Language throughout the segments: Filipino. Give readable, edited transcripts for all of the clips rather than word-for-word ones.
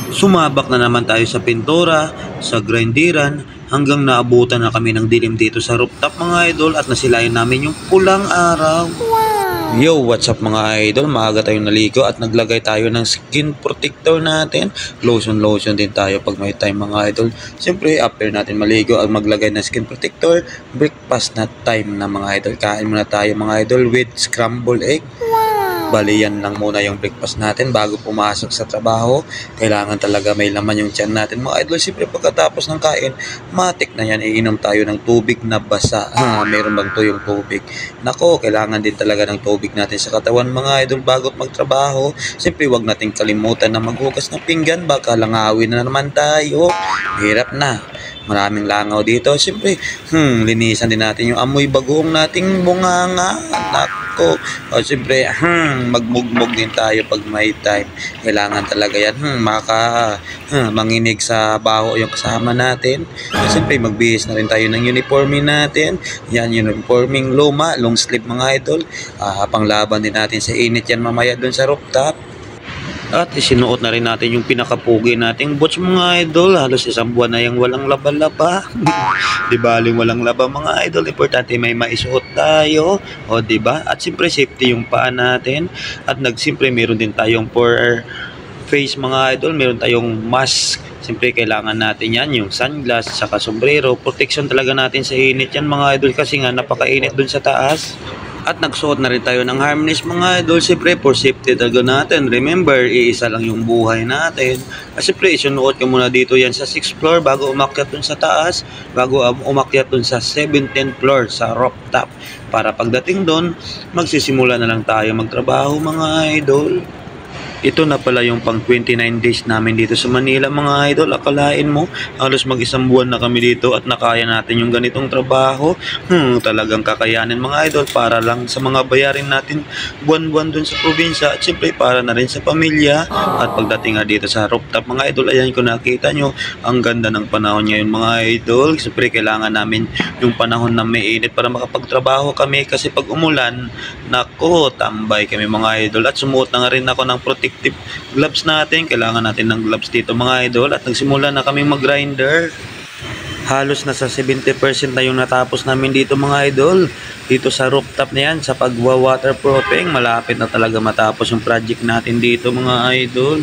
Sumabak na naman tayo sa pintura, sa grinderan, hanggang naabutan na kami ng dilim dito sa rooftop mga idol at nasilayan namin yung pulang araw. Yo, what's up mga idol? Maaga tayong naligo at naglagay tayo ng skin protector natin. Lotion din tayo pag may time mga idol. Siyempre, after natin maligo at maglagay ng skin protector, breakfast na time na mga idol. Kain muna tayo mga idol with scrambled egg. Bali yan lang muna yung breakfast natin bago pumasok sa trabaho. Kailangan talaga may laman yung tiyan natin mga idol. Siyempre pagkatapos ng kain, matik na yan, iinom tayo ng tubig na basa. Meron bang tuyong tubig? Nako, kailangan din talaga ng tubig natin sa katawan mga idol bago magtrabaho. Siyempre wag nating kalimutan na maghugas ng pinggan, baka langawin na naman tayo. Hirap na. Maraming langaw dito. Siyempre, linisan din natin yung amoy bagoong nating bunganga. Nako. O siyempre, magmugmog din tayo pag may time. Kailangan talaga yan. Manginig sa baho yung kasama natin. O siyempre, magbihis na rin tayo ng uniforme natin. Yan, uniforming luma, long sleeve mga idol. Panglaban din natin sa init yan mamaya dun sa rooftop. At isinuot na rin natin yung pinakapugi nating boots mga idol. Halos isang buwan na yung walang laba-laba. Di baling walang laba mga idol. Importante may maisuot tayo. O di ba? At siyempre safety yung paa natin. At siyempre meron din tayong for face mga idol. Meron tayong mask. Siyempre kailangan natin yan. Yung sunglass, saka sombrero. Protection talaga natin sa init yan mga idol. Kasi nga napakainit dun sa taas. At nagsuot na rin tayo ng harness mga idol. Siyempre for safety talaga natin. Remember, iisa lang yung buhay natin. At siyempre isunuot ka muna dito yan sa 6th floor bago umakyat dun sa taas. Bago umakyat dun sa 17th floor sa rooftop. Para pagdating dun, magsisimula na lang tayo magtrabaho mga idol. Ito na pala yung pang 29 days namin dito sa Manila mga idol. Akalain mo, halos mag-isang buwan na kami dito at nakaya natin yung ganitong trabaho. Talagang kakayanin mga idol para lang sa mga bayarin natin buwan-buwan dun sa probinsya at siyempre para na rin sa pamilya. At pagdating nga dito sa rooftop mga idol, ayan kung nakita nyo, ang ganda ng panahon ngayon mga idol. Siyempre kailangan namin yung panahon na may init para makapagtrabaho kami kasi pag umulan, nako, tambay kami mga idol. At sumuot na nga rin ako ng protective gloves natin. Kailangan natin ng gloves dito mga idol. At nagsimula na kami mag-grinder. Halos nasa 70% na yung natapos namin dito mga idol. Dito sa rooftop na yan, sa pagwa-waterproofing, malapit na talaga matapos yung project natin dito mga idol.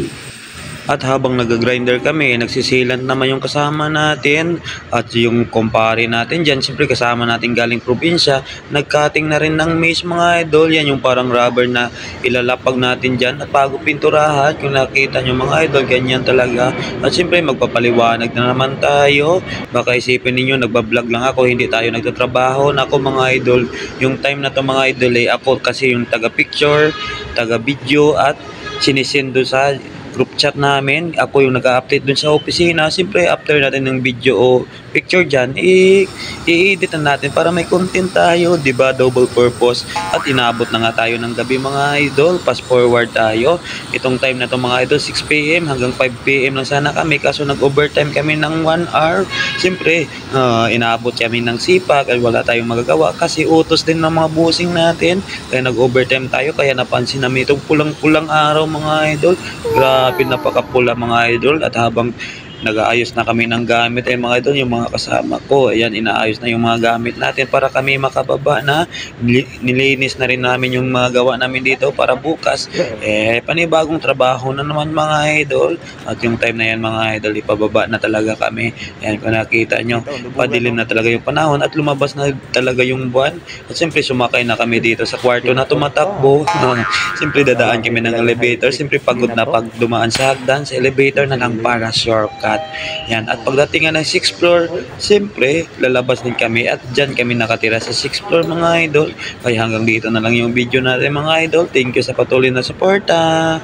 At habang nag-grinder kami, nagsisilant naman yung kasama natin at yung kumpare natin dyan. Siyempre kasama natin galing probinsya, nag-cutting na rin ng mace mga idol. Yan yung parang rubber na ilalapag natin dyan at bago pinturahan. Kung nakita nyo mga idol, ganyan talaga. At siyempre magpapaliwanag na naman tayo. Baka isipin ninyo, nagbablog lang ako, hindi tayo nagtatrabaho. Nako mga idol, yung time na to mga idol ako kasi yung taga-picture, taga-video at sinisendo sa group chat namin. Ako yung nag-update dun sa opisina. Siyempre, after natin ng video o picture dyan, i-edit na natin para may content tayo. Diba? Double purpose. At inabot na nga tayo ng gabi mga idol. Fast forward tayo. Itong time na to mga idol, 6 PM hanggang 5 PM lang sana kami. Kaso nag-overtime kami ng 1 hour. Siyempre, inabot kami ng sipak at wala tayong magagawa kasi utos din ng mga busing natin. Kaya nag-overtime tayo. Kaya napansin namin itong pulang-pulang araw mga idol. Grabe, napakapula mga idol. At habang nag-aayos na kami ng gamit ay mga idol, yung mga kasama ko, ayan, inaayos na yung mga gamit natin para kami makababa na. Nilinis na rin namin yung mga gawa namin dito para bukas panibagong trabaho na naman mga idol. At yung time na yan mga idol, ipababa na talaga kami. Ayan, kung nakita nyo, padilim na talaga yung panahon at lumabas na talaga yung buwan. At siyempre sumakay na kami dito sa kwarto na tumatakbo. Siyempre dadaan kami ng elevator. Siyempre pagod na pag dumaan sa hagdan, sa elevator na lang para shortcut. Yan. At pagdating nga ng 6th floor, siyempre, lalabas din kami at dyan kami nakatira sa 6th floor mga idol. Kaya hanggang dito na lang yung video natin mga idol. Thank you sa patuloy na suporta.